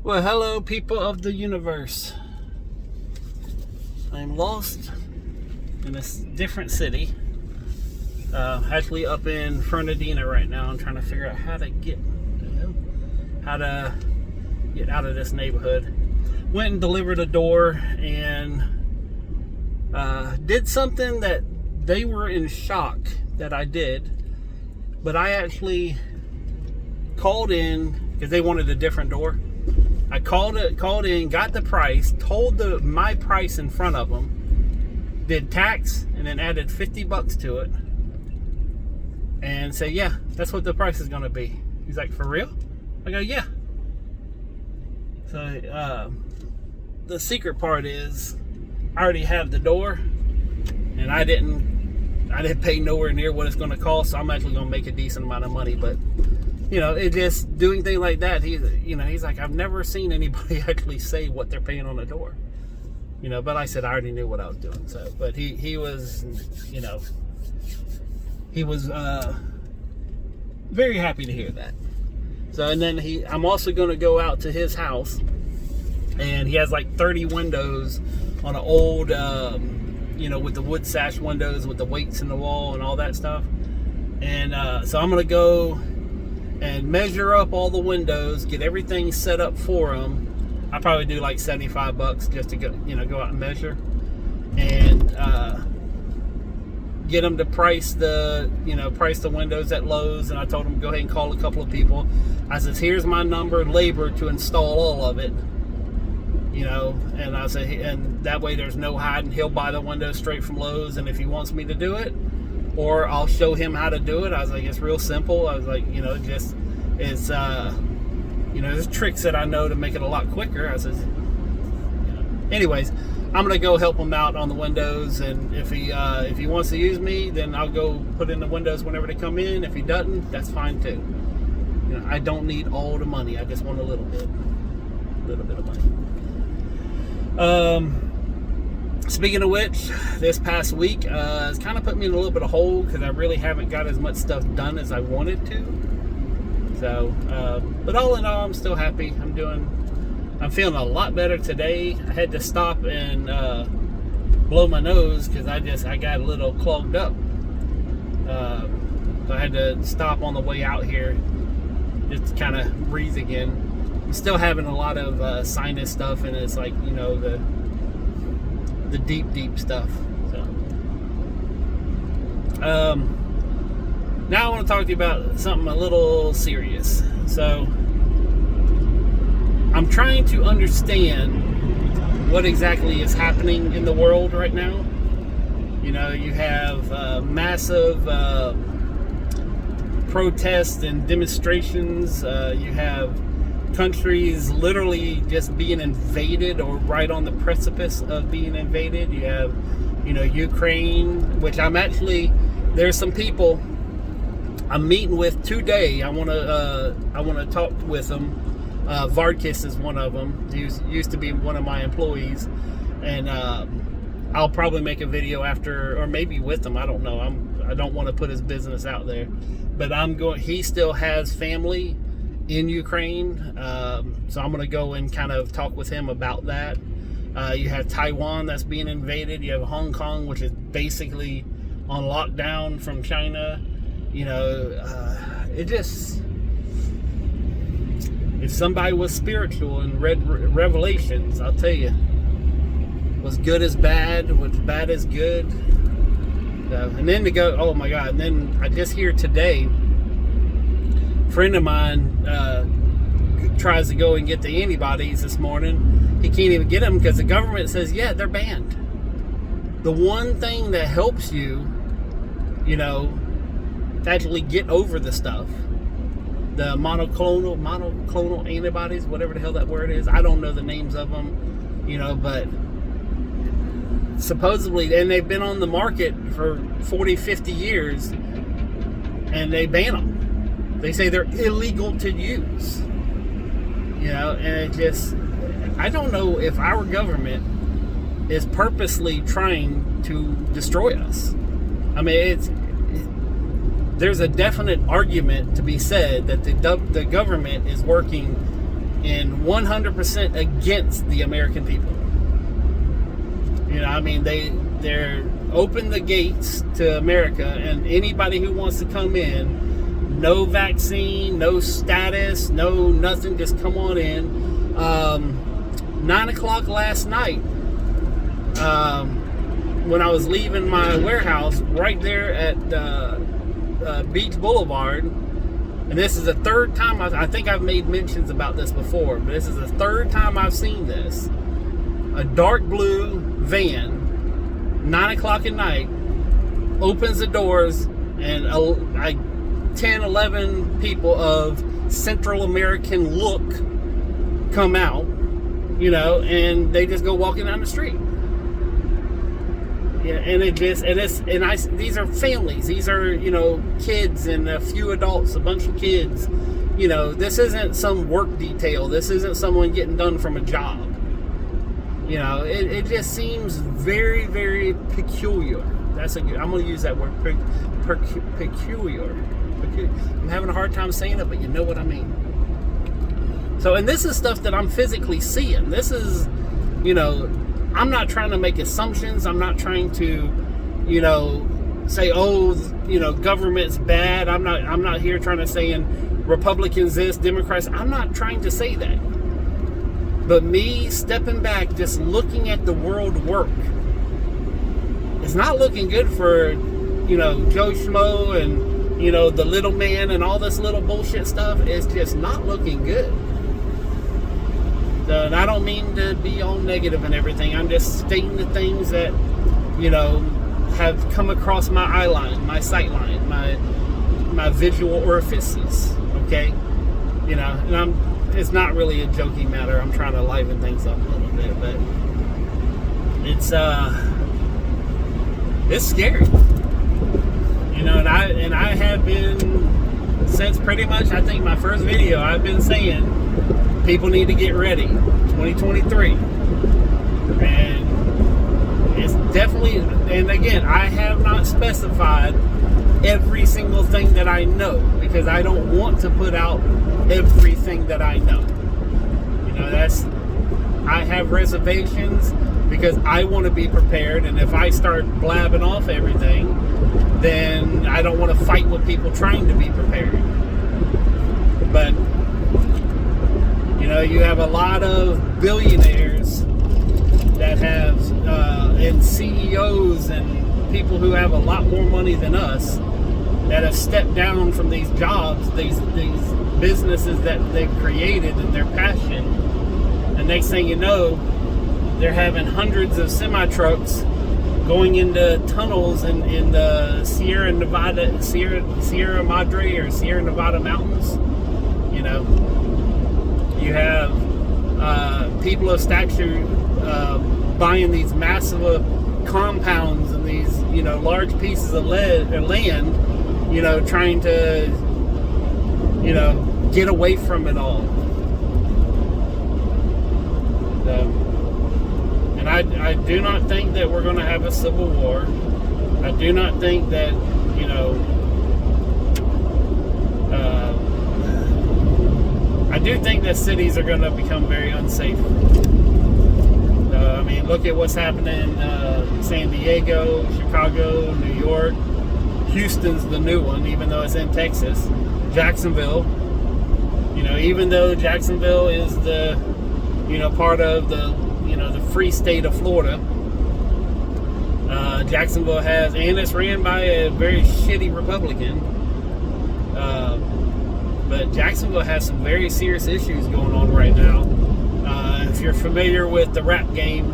Well, hello, people of the universe. I'm lost in a different city. Actually, up in Fernandina right now. I'm trying to figure out how to get out of this neighborhood. Went and delivered a door and did something that they were in shock that I did, but I actually called in because they wanted a different door. I called in, got the price, told my price in front of them, did tax, and then added $50 to it, and say, yeah, that's what the price is going to be. He's like, for real? I go, yeah. So the secret part is, I already have the door, and I didn't pay nowhere near what it's going to cost. So I'm actually going to make a decent amount of money, but. It just doing things like that. He's like, I've never seen anybody actually say what they're paying on a door. But I said I already knew what I was doing. So, but he was, he was very happy to hear that. So, and then I'm also going to go out to his house, and he has like 30 windows on an old, with the wood sash windows with the weights in the wall and all that stuff. And so I'm going to go and measure up all the windows, get everything set up for them. I probably do like $75 just to go out and measure, and get them to price the windows at Lowe's. And I told them go ahead and call a couple of people. I says, here's my number, labor to install all of it. And I said, and that way there's no hiding. He'll buy the windows straight from Lowe's, and if he wants me to do it, or I'll show him how to do it. I was like, it's real simple. I was like, there's tricks that I know to make it a lot quicker. I said, anyways, I'm gonna go help him out on the windows, and if he wants to use me, then I'll go put in the windows whenever they come in. If he doesn't, that's fine too. I don't need all the money. I just want a little bit of money. Speaking of which, this past week it's kind of put me in a little bit of hole because I really haven't got as much stuff done as I wanted to. So, but all in all, I'm still happy. I'm feeling a lot better today. I had to stop and blow my nose because I got a little clogged up. So I had to stop on the way out here just to kind of breathe again. I'm still having a lot of sinus stuff, and it's like, the deep stuff. So now I want to talk to you about something a little serious. So I'm trying to understand what exactly is happening in the world right now. You have massive protests and demonstrations. You have countries literally just being invaded or right on the precipice of being invaded. You have, Ukraine, which there's some people I'm meeting with today. I want to talk with them. Vardkis is one of them. He used to be one of my employees, and I'll probably make a video after, or maybe with him. I don't know. I don't want to put his business out there, but he still has family in Ukraine, so I'm going to go and kind of talk with him about that. You have Taiwan that's being invaded. You have Hong Kong, which is basically on lockdown from China. If somebody was spiritual and read Revelations, I'll tell you, what's good is bad, what's bad is good. And then to go, oh my God, and then I just hear today, friend of mine tries to go and get the antibodies this morning. He can't even get them because the government says, yeah, they're banned. The one thing that helps you, to actually get over the stuff, the monoclonal antibodies, whatever the hell that word is. I don't know the names of them, but supposedly, and they've been on the market for 40, 50 years, and they ban them. They say they're illegal to use, and I don't know if our government is purposely trying to destroy us. I mean, there's a definite argument to be said that the government is working and 100% against the American people. You know, I mean, they're open the gates to America, and anybody who wants to come in, no vaccine, no status, no nothing, just come on in. 9 o'clock last night, when I was leaving my warehouse right there at Beach Boulevard, and this is the third time, I think I've made mentions about this before, but this is the third time I've seen this. A dark blue van, 9 o'clock at night, opens the doors, and like 10, 11 people of Central American look come out, you know, and they just go walking down the street. Yeah, and these are families. These are, you know, kids and a few adults, a bunch of kids. You know, this isn't some work detail. This isn't someone getting done from a job. You know, it just seems very, very peculiar. I'm going to use that word, peculiar. I'm having a hard time saying it, but you know what I mean. So, and this is stuff that I'm physically seeing. This is, you know, I'm not trying to make assumptions. I'm not trying to, you know, say, oh, you know, government's bad. I'm not here trying to say Republicans this, Democrats. I'm not trying to say that. But me stepping back, just looking at the world work, it's not looking good for, you know, Joe Schmo and, you know, the little man and all this little bullshit stuff. It's just not looking good. And I don't mean to be all negative and everything. I'm just stating the things that, you know, have come across my eye line, my sight line, my visual orifices. Okay, you know, and it's not really a joking matter. I'm trying to liven things up a little bit, but it's scary. You know, and I have been, since pretty much I think my first video, I've been saying people need to get ready. 2023. And it's definitely, and again, I have not specified every single thing that I know, because I don't want to put out everything that I know. You know, I have reservations because I want to be prepared, and if I start blabbing off everything, then I don't want to fight with people trying to be prepared. But you know, you have a lot of billionaires that have, and CEOs and people who have a lot more money than us that have stepped down from these jobs, these businesses that they've created and their passion. And next thing you know, they're having hundreds of semi-trucks going into tunnels in the Sierra Madre or Sierra Nevada mountains. You know, you have people of stature buying these massive compounds and these, you know, large pieces of land, you know, trying to, you know, get away from it all. And I do not think that we're going to have a civil war. I do not think that, you know, I do think that cities are going to become very unsafe. I mean, look at what's happening in San Diego, Chicago, New York. Houston's the new one, even though it's in Texas. Jacksonville. You know, even though Jacksonville is the, you know, part of the, you know, the free state of Florida. Jacksonville has, and it's ran by a very shitty Republican. But Jacksonville has some very serious issues going on right now. If you're familiar with the rap game,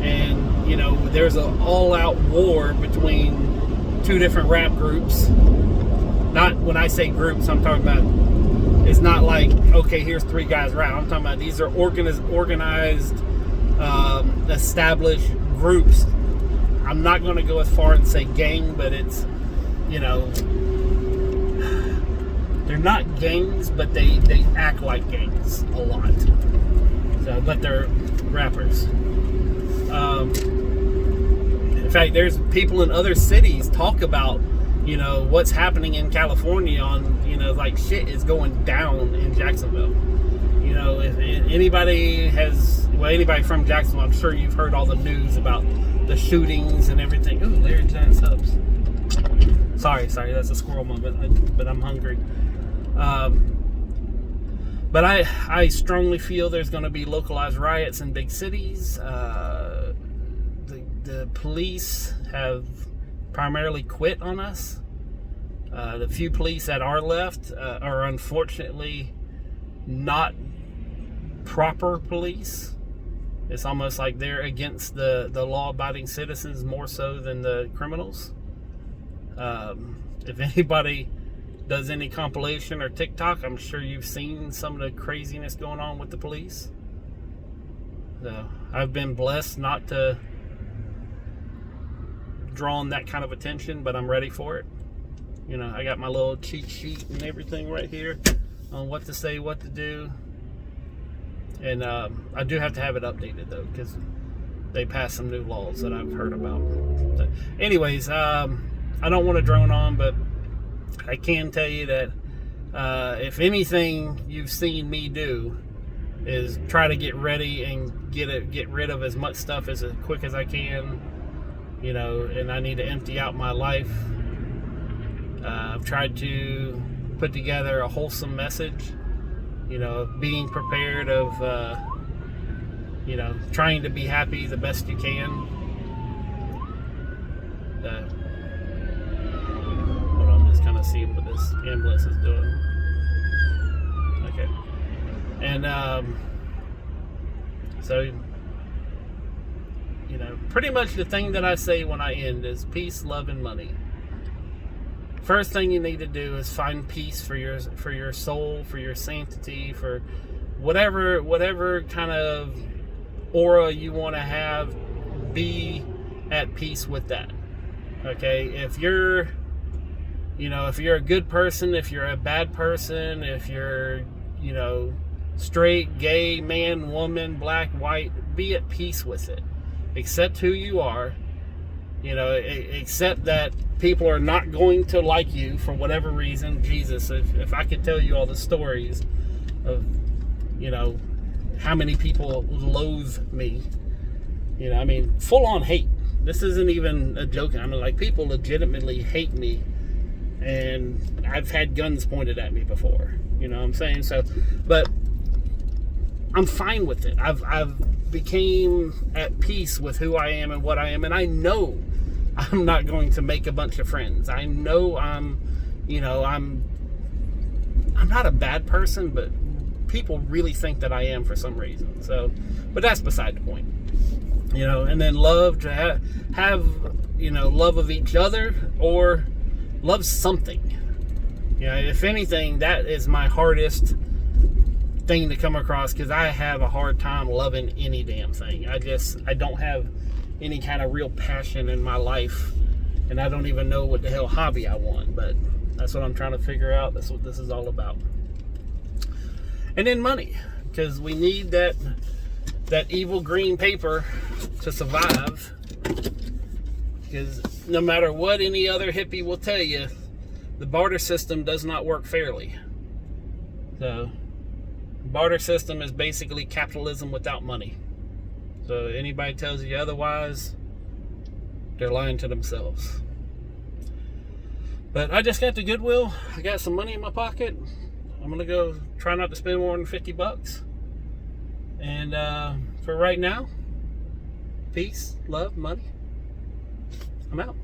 and you know, there's an all-out war between two different rap groups. Not when I say groups, I'm talking about, it's not like, okay, here's three guys rap. I'm talking about these are organized, established groups. I'm not going to go as far and say gang, but it's, you know, they're not gangs, but they act like gangs a lot. So, but they're rappers. In fact, there's people in other cities talk about, you know, what's happening in California on, you know, like shit is going down in Jacksonville. You know, anybody from Jacksonville, I'm sure you've heard all the news about the shootings and everything. Ooh, Larry Giant subs. Sorry, that's a squirrel moment, but I'm hungry. But I strongly feel there's going to be localized riots in big cities. The police have primarily quit on us. The few police that are left are unfortunately not proper police. It's almost like they're against the law-abiding citizens more so than the criminals. If anybody does any compilation or TikTok, I'm sure you've seen some of the craziness going on with the police. So I've been blessed not to draw on that kind of attention, but I'm ready for it. You know, I got my little cheat sheet and everything right here on what to say, what to do. And I do have to have it updated though, because they passed some new laws that I've heard about. So anyways, I don't want to drone on, but I can tell you that if anything you've seen me do is try to get ready and get rid of as much stuff as quick as I can, you know, and I need to empty out my life. I've tried to put together a wholesome message, you know, being prepared of, you know, trying to be happy the best you can. Hold on, I'm just kind of seeing what this ambulance is doing. Okay. And, so, you know, pretty much the thing that I say when I end is peace, love, and money. First thing you need to do is find peace for your soul, for your sanctity, for whatever kind of aura you want to have. Be at peace with that. Okay, if you're a good person, if you're a bad person, if you're, you know, straight, gay, man, woman, black, white, be at peace with it. Accept who you are. You know, accept that people are not going to like you for whatever reason. Jesus, if I could tell you all the stories of, you know, how many people loathe me. You know, I mean, full on hate. This isn't even a joke. I mean, like, people legitimately hate me. And I've had guns pointed at me before. You know what I'm saying? So, but I'm fine with it. I've became at peace with who I am and what I am. And I know I'm not going to make a bunch of friends. I know I'm not a bad person, but people really think that I am for some reason. So, but that's beside the point. You know, and then love to have, you know, love of each other or love something. You know, if anything, that is my hardest thing to come across, because I have a hard time loving any damn thing. I don't have any kind of real passion in my life, and I don't even know what the hell hobby I want, but that's what I'm trying to figure out. That's what this is all about. And then money, because we need that evil green paper to survive, because no matter what any other hippie will tell you, the barter system does not work fairly. So barter system is basically capitalism without money. So anybody tells you otherwise, they're lying to themselves. But I just got to Goodwill. I got some money in my pocket. I'm going to go try not to spend more than $50. And for right now, peace, love, money. I'm out.